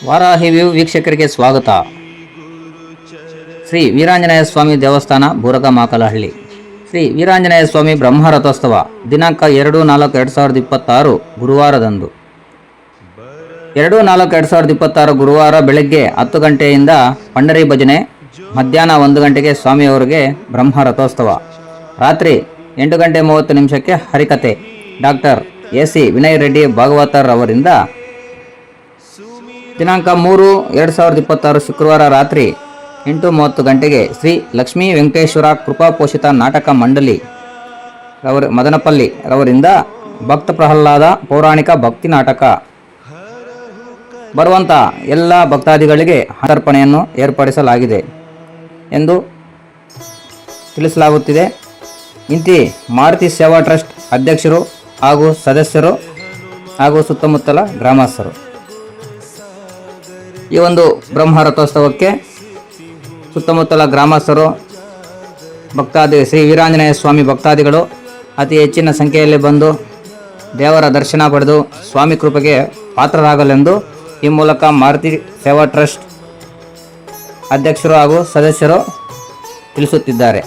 Varahi view ವೀಕ್ಷಕರಿಗೆ ಸ್ವಾಗತ. ಶ್ರೀ ವೀರಾಂಜನೇಯ ಸ್ವಾಮಿ ದೇವಸ್ಥಾನ, ಬೂರಗಮಾಕಲಹಳ್ಳಿ. ಶ್ರೀ ವೀರಾಂಜನೇಯ ಸ್ವಾಮಿ ಬ್ರಹ್ಮರಥೋತ್ಸವ ದಿನಾಂಕ 2/4/2026 ಗುರುವಾರದಂದು. 2/4/2026 ಗುರುವಾರ ಬೆಳಗ್ಗೆ 10 ಗಂಟೆಯಿಂದ ಪಂಡರಿ ಭಜನೆ, ಮಧ್ಯಾಹ್ನ 1 ಗಂಟೆಗೆ ಸ್ವಾಮಿಯವರಿಗೆ ಬ್ರಹ್ಮರಥೋತ್ಸವ, ರಾತ್ರಿ 8:30 ಹರಿಕತೆ ಡಾಕ್ಟರ್ ಎ.ಸಿ. ವಿನಯ್ ರೆಡ್ಡಿ ಭಾಗವತರ್ ಅವರಿಂದ. ದಿನಾಂಕ 3/2026 ಶುಕ್ರವಾರ ರಾತ್ರಿ 8:30 ಗಂಟೆಗೆ ಶ್ರೀ ಲಕ್ಷ್ಮೀ ವೆಂಕಟೇಶ್ವರ ಕೃಪಾಪೋಷಿತ ನಾಟಕ ಮಂಡಳಿ ಮದನಪಲ್ಲಿ ರವರಿಂದ ಭಕ್ತ ಪ್ರಹ್ಲಾದ ಪೌರಾಣಿಕ ಭಕ್ತಿ ನಾಟಕ. ಬರುವಂಥ ಎಲ್ಲ ಭಕ್ತಾದಿಗಳಿಗೆ ಅರ್ಪಣೆಯನ್ನು ಏರ್ಪಡಿಸಲಾಗಿದೆ ಎಂದು ತಿಳಿಸಲಾಗುತ್ತಿದೆ. ಇಂತಿ ಮಾರುತಿ ಸೇವಾ ಟ್ರಸ್ಟ್ ಅಧ್ಯಕ್ಷರು ಹಾಗೂ ಸದಸ್ಯರು ಹಾಗೂ ಸುತ್ತಮುತ್ತಲ ಗ್ರಾಮಸ್ಥರು ಈ ಒಂದು ಬ್ರಹ್ಮರಥೋತ್ಸವಕ್ಕೆ ಸುತ್ತಮುತ್ತಲ ಗ್ರಾಮಸ್ಥರು, ಭಕ್ತಾದಿ ಶ್ರೀ ವೀರಾಂಜನೇಯ ಸ್ವಾಮಿ ಭಕ್ತಾದಿಗಳು ಅತಿ ಹೆಚ್ಚಿನ ಸಂಖ್ಯೆಯಲ್ಲಿ ಬಂದು ದೇವರ ದರ್ಶನ ಪಡೆದು ಸ್ವಾಮಿ ಕೃಪೆಗೆ ಪಾತ್ರರಾಗಲೆಂದು ಈ ಮೂಲಕ ಮಾರುತಿ ಸೇವಾ ಟ್ರಸ್ಟ್ ಅಧ್ಯಕ್ಷರು ಹಾಗೂ ಸದಸ್ಯರು ತಿಳಿಸುತ್ತಿದ್ದಾರೆ.